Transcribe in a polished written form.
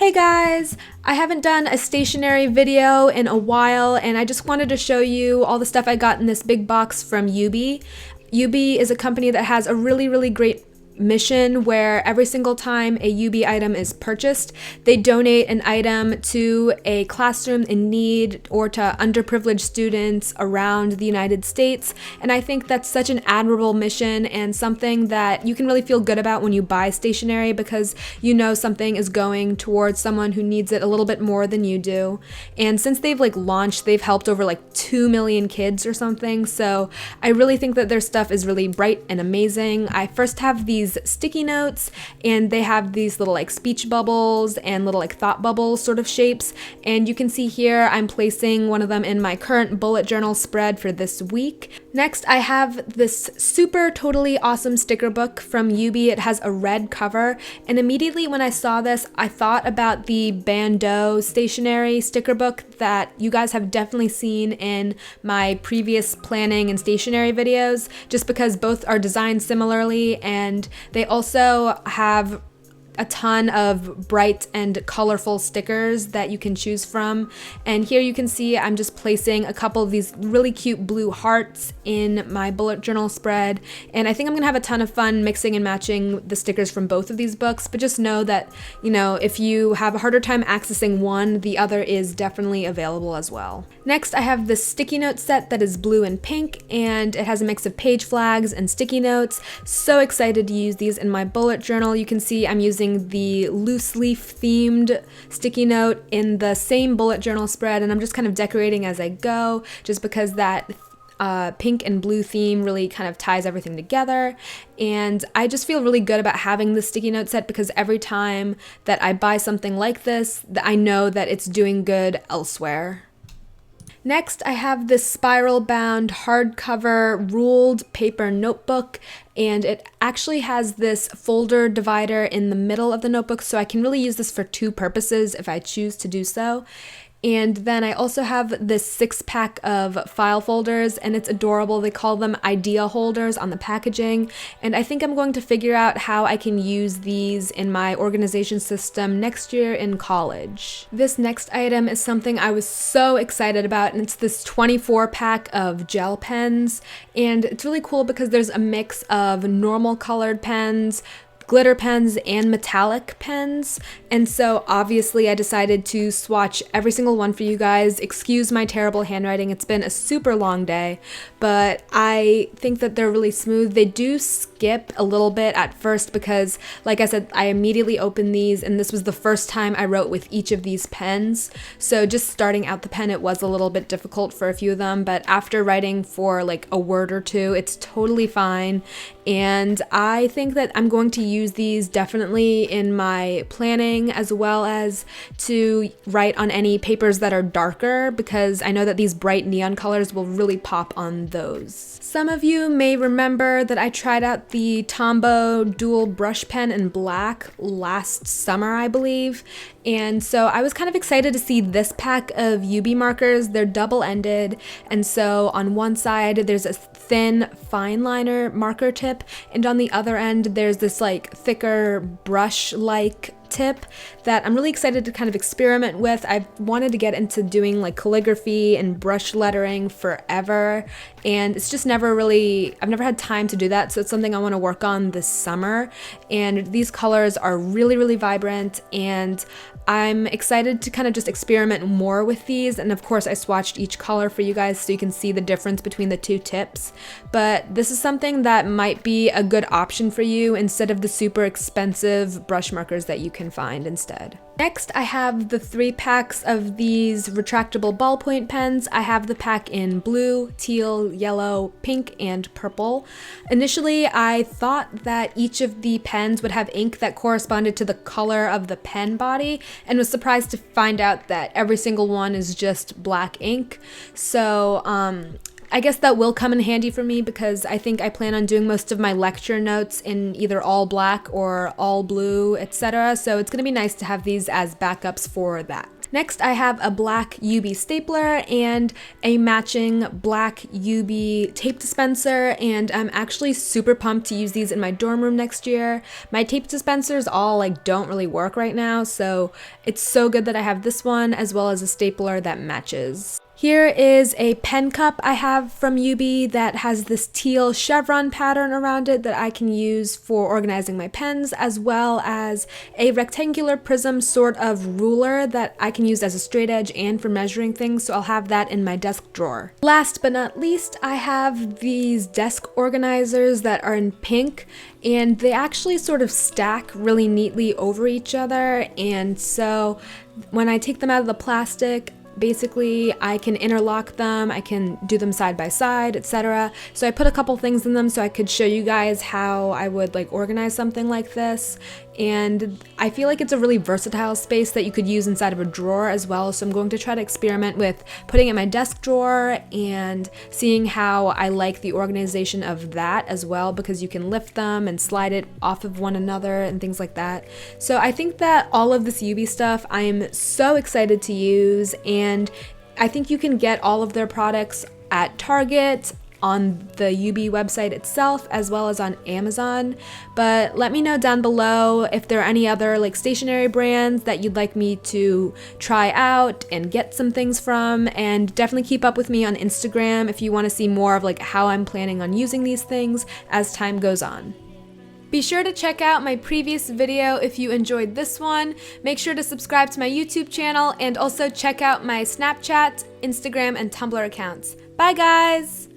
Hey guys! I haven't done a stationery video in a while and I just wanted to show you all the stuff I got in this big box from Yoobi. Yoobi is a company that has a really great mission where every single time a Yoobi item is purchased, they donate an item to a classroom in need or to underprivileged students around the United States. And I think that's such an admirable mission and something that you can really feel good about when you buy stationery because you know something is going towards someone who needs it a little bit more than you do. And since they've launched, they've helped over 2 million kids or something. So I really think that their stuff is really bright and amazing. I first have these sticky notes and they have these little speech bubbles and little thought bubble sort of shapes, and you can see here I'm placing one of them in my current bullet journal spread for this week. Next, I have this super totally awesome sticker book from Yoobi. It has a red cover, and immediately when I saw this, I thought about the Bandeau stationery sticker book that you guys have definitely seen in my previous planning and stationery videos, just because both are designed similarly and they also have a ton of bright and colorful stickers that you can choose from. And here you can see I'm just placing a couple of these really cute blue hearts in my bullet journal spread. And I think I'm gonna have a ton of fun mixing and matching the stickers from both of these books, but just know that, if you have a harder time accessing one, the other is definitely available as well. Next, I have this sticky note set that is blue and pink, and it has a mix of page flags and sticky notes. So excited to use these in my bullet journal. You can see I'm using the loose leaf themed sticky note in the same bullet journal spread, and I'm just kind of decorating as I go just because that pink and blue theme really kind of ties everything together. And I just feel really good about having this sticky note set because every time that I buy something like this, I know that it's doing good elsewhere. Next, I have this spiral-bound hardcover ruled paper notebook, and it actually has this folder divider in the middle of the notebook, so I can really use this for two purposes if I choose to do so. And then I also have this 6-pack of file folders, and it's adorable. They call them idea holders on the packaging, and I think I'm going to figure out how I can use these in my organization system next year in college. This next item is something I was so excited about, and it's this 24-pack of gel pens, and it's really cool because there's a mix of normal colored pens, glitter pens, and metallic pens. And so obviously I decided to swatch every single one for you guys. Excuse my terrible handwriting, it's been a super long day, but I think that they're really smooth. They do skip a little bit at first because, like I said, I immediately opened these and this was the first time I wrote with each of these pens. So just starting out the pen, it was a little bit difficult for a few of them, but after writing for a word or two, it's totally fine. And I think that I'm going to use these definitely in my planning as well as to write on any papers that are darker because I know that these bright neon colors will really pop on those. Some of you may remember that I tried out the Tombow dual brush pen in black last summer, I believe. And so I was kind of excited to see this pack of Yoobi markers. They're double-ended, and so on one side there's a thin fine liner marker tip, and on the other end there's this thicker brush-like tip that I'm really excited to kind of experiment with. I've wanted to get into doing calligraphy and brush lettering forever, and it's just I've never had time to do that, so it's something I want to work on this summer. And these colors are really vibrant, and I'm excited to kind of just experiment more with these. And of course I swatched each color for you guys so you can see the difference between the two tips, but this is something that might be a good option for you instead of the super expensive brush markers that you can find instead. Next, I have the 3 packs of these retractable ballpoint pens. I have the pack in blue, teal, yellow, pink, and purple. Initially, I thought that each of the pens would have ink that corresponded to the color of the pen body, and was surprised to find out that every single one is just black ink. So, I guess that will come in handy for me because I think I plan on doing most of my lecture notes in either all black or all blue, etc. So it's going to be nice to have these as backups for that. Next, I have a black yoobi stapler and a matching black yoobi tape dispenser, and I'm actually super pumped to use these in my dorm room next year. My tape dispensers all like don't really work right now, so it's so good that I have this one as well as a stapler that matches. Here is a pen cup I have from yoobi that has this teal chevron pattern around it that I can use for organizing my pens, as well as a rectangular prism sort of ruler that I can use as a straight edge and for measuring things, so I'll have that in my desk drawer. Last but not least, I have these desk organizers that are in pink, and they actually sort of stack really neatly over each other, and so when I take them out of the plastic, basically I can interlock them, I can do them side by side, etc. So I put a couple things in them so I could show you guys how I would like organize something like this. And I feel like it's a really versatile space that you could use inside of a drawer as well. So I'm going to try to experiment with putting it in my desk drawer and seeing how I like the organization of that as well, because you can lift them and slide it off of one another and things like that. So I think that all of this yoobi stuff I am so excited to use, and I think you can get all of their products at Target, on the yoobi website itself, as well as on Amazon. But let me know down below if there are any other like stationery brands that you'd like me to try out and get some things from, and definitely keep up with me on Instagram if you want to see more of like how I'm planning on using these things as time goes on. Be sure to check out my previous video if you enjoyed this one. Make sure to subscribe to my YouTube channel and also check out my Snapchat, Instagram, and Tumblr accounts. Bye guys!